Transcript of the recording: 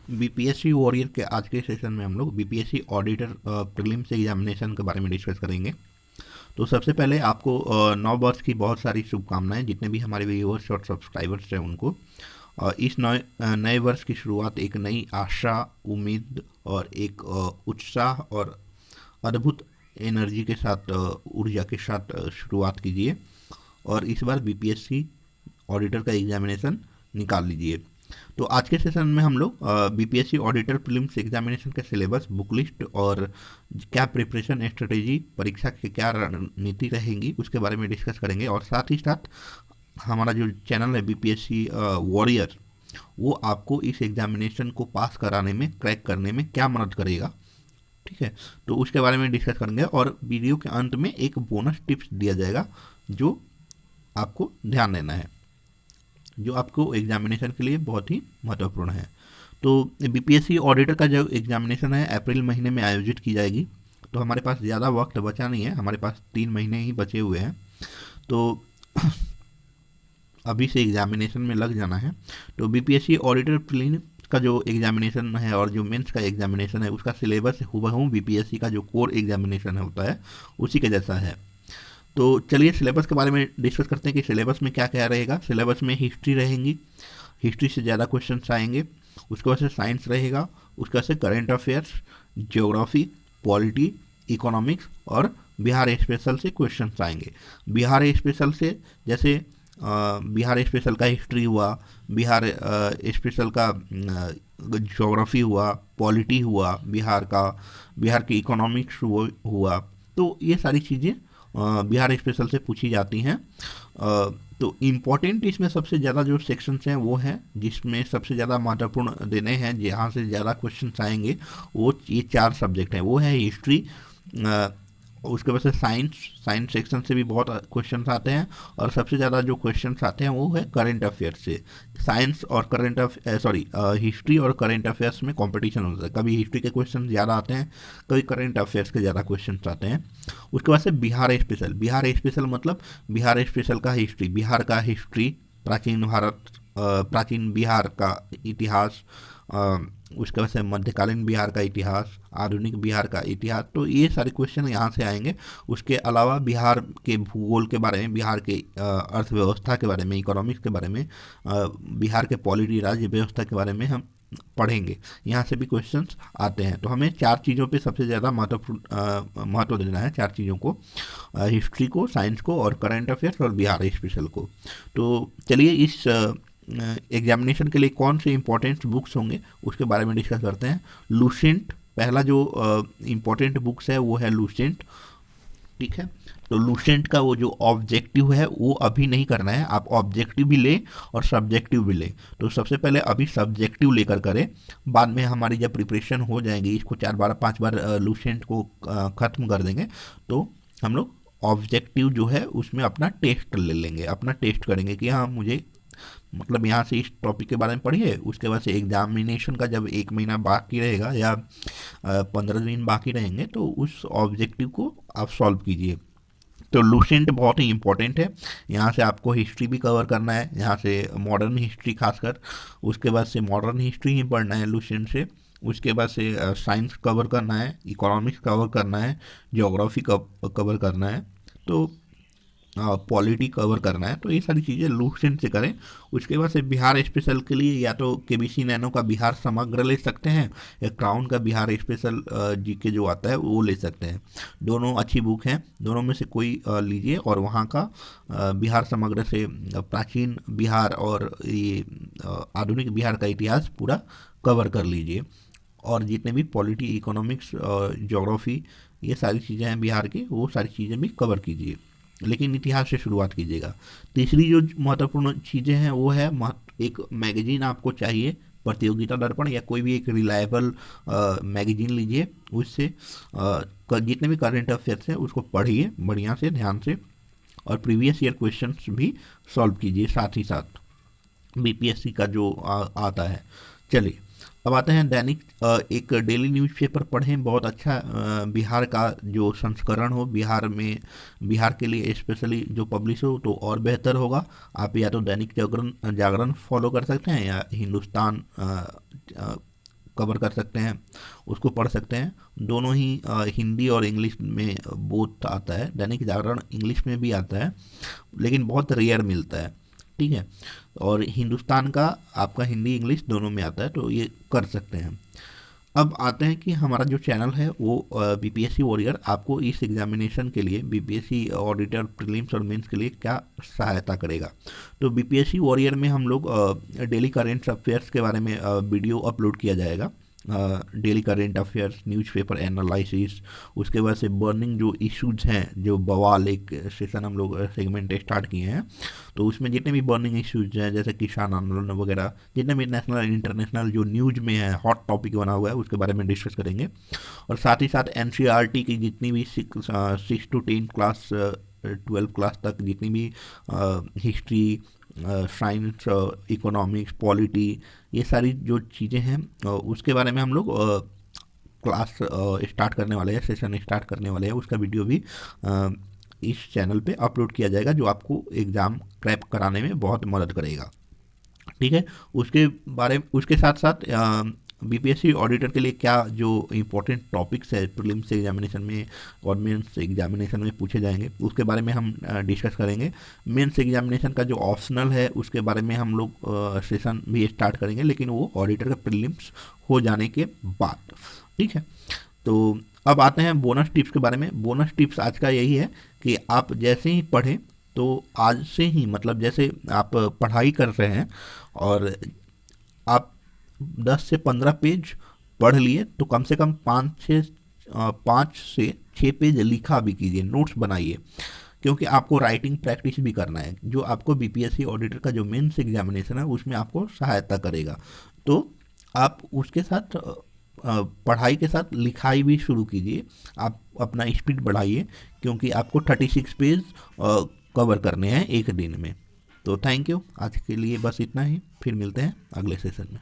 BPSC warrior के आज के सेशन में हम लोग बीपीएससी ऑडिटर प्रीलिम्स एग्जामिनेशन के बारे में डिस्कस करेंगे। तो सबसे पहले आपको नव वर्ष की बहुत सारी शुभकामनाएं, जितने भी हमारे व्यूअर्स और सब्सक्राइबर्स हैं उनको। इस नए वर्ष की शुरुआत एक नई आशा, उम्मीद और एक उत्साह और अद्भुत एनर्जी के साथ, ऊर्जा के साथ शुरुआत कीजिए और इस बार बीपीएससी ऑडिटर का एग्जामिनेशन निकाल लीजिए। तो आज के सेशन में हम लोग बीपीएससी ऑडिटर प्रीलिम्स एग्जामिनेशन का सिलेबस, बुक लिस्ट और क्या प्रिपरेशन स्ट्रेटेजी, परीक्षा की क्या रणनीति रहेंगी उसके बारे में डिस्कस करेंगे। और साथ ही साथ हमारा जो चैनल है बीपीएससी वॉरियर, वो आपको इस एग्जामिनेशन को पास कराने में, क्रैक करने में क्या मदद करेगा, ठीक है। तो उसके बारे में डिस्कस करेंगे और वीडियो के अंत में एक बोनस टिप्स दिया जाएगा जो आपको ध्यान देना है, जो आपको एग्जामिनेशन के लिए बहुत ही महत्वपूर्ण है। तो बीपीएससी ऑडिटर का जो एग्जामिनेशन है अप्रैल महीने में आयोजित की जाएगी। तो हमारे पास ज़्यादा वक्त बचा नहीं है, हमारे पास 3 महीने ही बचे हुए हैं। तो अभी से एग्जामिनेशन में लग जाना है। तो बीपीएससी ऑडिटर प्रीलिम्स का जो एग्जामिनेशन है और जो मेंस का एग्जामिनेशन है, उसका सिलेबस हुबहू बीपीएससी का जो कोर एग्जामिनेशन होता है उसी के जैसा है। तो चलिए सिलेबस के बारे में डिस्कस करते हैं कि सिलेबस में क्या क्या रहेगा। सिलेबस में हिस्ट्री रहेंगी, हिस्ट्री से ज़्यादा क्वेश्चन आएंगे। उसके बाद से साइंस रहेगा, उसके बाद से current affairs, geography, polity, economics और बिहार स्पेशल से क्वेश्चन आएंगे। बिहार स्पेशल से जैसे बिहार स्पेशल का हिस्ट्री हुआ, बिहार स्पेशल का ज्योग्राफी हुआ, पॉलिटी हुआ बिहार का, बिहार की इकोनॉमिक्स हुआ। तो ये सारी चीज़ें बिहार स्पेशल से पूछी जाती हैं। तो इम्पॉर्टेंट इसमें सबसे ज़्यादा जो सेक्शंस हैं वो हैं जिसमें सबसे ज़्यादा महत्वपूर्ण देने हैं, जहाँ से ज़्यादा क्वेश्चंस आएंगे, वो ये 4 सब्जेक्ट हैं। वो है हिस्ट्री, उसके बाद से साइंस सेक्शन से भी बहुत क्वेश्चंस आते हैं और सबसे ज़्यादा जो क्वेश्चंस आते हैं वो है करंट अफेयर्स से। साइंस और हिस्ट्री और करंट अफेयर्स में कंपटीशन होता है, कभी हिस्ट्री के क्वेश्चन ज़्यादा आते हैं, कभी करंट अफेयर्स के ज़्यादा क्वेश्चन आते हैं। उसके बाद से बिहार स्पेशल मतलब बिहार स्पेशल का हिस्ट्री, बिहार का हिस्ट्री, प्राचीन भारत, प्राचीन बिहार का इतिहास, उसके बाद से मध्यकालीन बिहार का इतिहास, आधुनिक बिहार का इतिहास। तो ये सारे क्वेश्चन यहाँ से आएंगे। उसके अलावा बिहार के भूगोल के बारे में, बिहार के अर्थव्यवस्था के बारे में, इकोनॉमिक्स के बारे में, बिहार के पॉलिटी, राज्य व्यवस्था के बारे में हम पढ़ेंगे। यहाँ से भी क्वेश्चंस आते हैं। तो हमें 4 चीज़ों पे सबसे ज़्यादा महत्व देना है, 4 चीज़ों को, हिस्ट्री को, साइंस को और करंट अफेयर्स और बिहार स्पेशल को। तो चलिए इस एग्जामिनेशन के लिए कौन से इंपॉर्टेंट बुक्स होंगे उसके बारे में डिस्कस करते हैं। लूसेंट पहला जो इम्पोर्टेंट बुक्स है वो है लूसेंट, ठीक है। तो लूसेंट का वो जो ऑब्जेक्टिव है वो अभी नहीं करना है, आप ऑब्जेक्टिव भी लें और सब्जेक्टिव भी लें। तो सबसे पहले अभी सब्जेक्टिव लेकर करें, बाद में हमारी जब प्रिपरेशन हो जाएगी, इसको 4 बार 5 बार लूसेंट को ख़त्म कर देंगे, तो हम लोग ऑब्जेक्टिव जो है उसमें अपना टेस्ट ले लेंगे, अपना टेस्ट करेंगे कि हाँ मुझे मतलब यहाँ से इस टॉपिक के बारे में पढ़िए। उसके बाद से एग्जामिनेशन का जब 1 महीना बाकी रहेगा या 15 दिन बाकी रहेंगे तो उस ऑब्जेक्टिव को आप सॉल्व कीजिए। तो लूसेंट बहुत ही इंपॉर्टेंट है। यहाँ से आपको हिस्ट्री भी कवर करना है, यहाँ से मॉडर्न हिस्ट्री खासकर, उसके बाद से मॉडर्न हिस्ट्री ही पढ़ना है लूसेंट से। उसके बाद से साइंस कवर करना है, इकोनॉमिक्स कवर करना है, ज्योग्राफी कवर करना है, तो पॉलिटी कवर करना है। तो ये सारी चीज़ें लूसेंट से करें। उसके बाद से बिहार स्पेशल के लिए या तो केबीसी नैनो का बिहार समग्र ले सकते हैं या क्राउन का बिहार स्पेशल जीके जो आता है वो ले सकते हैं। दोनों अच्छी बुक हैं, दोनों में से कोई लीजिए और वहाँ का बिहार समग्र से प्राचीन बिहार और ये आधुनिक बिहार का इतिहास पूरा कवर कर लीजिए। और जितने भी पॉलिटी, इकोनॉमिक्स और ज्योग्राफी ये सारी चीज़ें हैं बिहार की, वो सारी चीज़ें भी कवर कीजिए, लेकिन इतिहास से शुरुआत कीजिएगा। तीसरी जो महत्वपूर्ण चीज़ें हैं वो है एक मैगजीन आपको चाहिए, प्रतियोगिता दर्पण या कोई भी एक रिलायबल मैगजीन लीजिए। उससे जितने भी करंट अफेयर्स हैं उसको पढ़िए बढ़िया से, ध्यान से, और प्रीवियस ईयर क्वेश्चंस भी सॉल्व कीजिए साथ ही साथ बीपीएससी का जो आता है। चलिए अब आते हैं दैनिक, एक डेली न्यूज़पेपर पढ़ें, बहुत अच्छा बिहार का जो संस्करण हो, बिहार में, बिहार के लिए स्पेशली जो पब्लिश हो तो और बेहतर होगा। आप या तो दैनिक जागरण फॉलो कर सकते हैं या हिंदुस्तान कवर कर सकते हैं, उसको पढ़ सकते हैं। दोनों ही हिंदी और इंग्लिश में बोथ आता है। दैनिक जागरण इंग्लिश में भी आता है लेकिन बहुत रेयर मिलता है, ठीक है। और हिंदुस्तान का आपका हिंदी इंग्लिश दोनों में आता है, तो ये कर सकते हैं। अब आते हैं कि हमारा जो चैनल है वो बीपीएससी वॉरियर आपको इस एग्जामिनेशन के लिए, बीपीएससी ऑडिटर प्रीलिम्स और मेंस के लिए क्या सहायता करेगा। तो बीपीएससी वॉरियर में हम लोग डेली करेंट अफेयर्स के बारे में वीडियो अपलोड किया जाएगा। Daily current affairs, newspaper analysis, उसके बाद से बर्निंग जो इश्यूज हैं, जो बवाल एक सेशन हम लोग सेगमेंट स्टार्ट किए हैं, तो उसमें जितने भी बर्निंग इश्यूज हैं जैसे किसान आंदोलन वगैरह, जितने भी नेशनल इंटरनेशनल जो न्यूज में है, हॉट टॉपिक बना हुआ है, उसके बारे में डिस्कस करेंगे। और साथ ही साथ एनसीईआरटी की जितनी भी 6 to 10 क्लास, 12 क्लास तक जितनी भी हिस्ट्री, साइंस, इकोनॉमिक्स, पॉलिटी, ये सारी जो चीज़ें हैं उसके बारे में हम लोग क्लास स्टार्ट करने वाले हैं, सेशन स्टार्ट करने वाले हैं। उसका वीडियो भी इस चैनल पे अपलोड किया जाएगा जो आपको एग्ज़ाम क्रैक कराने में बहुत मदद करेगा, ठीक है। उसके साथ साथ बीपीएससी ऑडिटर के लिए क्या जो इम्पोर्टेंट टॉपिक्स है प्रीलिम्स एग्जामिनेशन में और मेंस एग्जामिनेशन में पूछे जाएंगे उसके बारे में हम डिस्कस करेंगे। मेंस एग्जामिनेशन का जो ऑप्शनल है उसके बारे में हम लोग सेशन भी स्टार्ट करेंगे, लेकिन वो ऑडिटर का प्रीलिम्स हो जाने के बाद, ठीक है। तो अब आते हैं बोनस टिप्स के बारे में। बोनस टिप्स आज का यही है कि आप जैसे ही पढ़ें, तो आज से ही, मतलब जैसे आप पढ़ाई कर रहे हैं और आप 10 से 15 पेज पढ़ लिए, तो कम से कम 5 से 6 पेज लिखा भी कीजिए, नोट्स बनाइए, क्योंकि आपको राइटिंग प्रैक्टिस भी करना है जो आपको बीपीएससी ऑडिटर का जो मेंस एग्जामिनेशन है उसमें आपको सहायता करेगा। तो आप उसके साथ पढ़ाई के साथ लिखाई भी शुरू कीजिए, आप अपना स्पीड बढ़ाइए, क्योंकि आपको 36 पेज कवर करने हैं एक दिन में। तो थैंक यू, आज के लिए बस इतना ही, फिर मिलते हैं अगले सेशन में।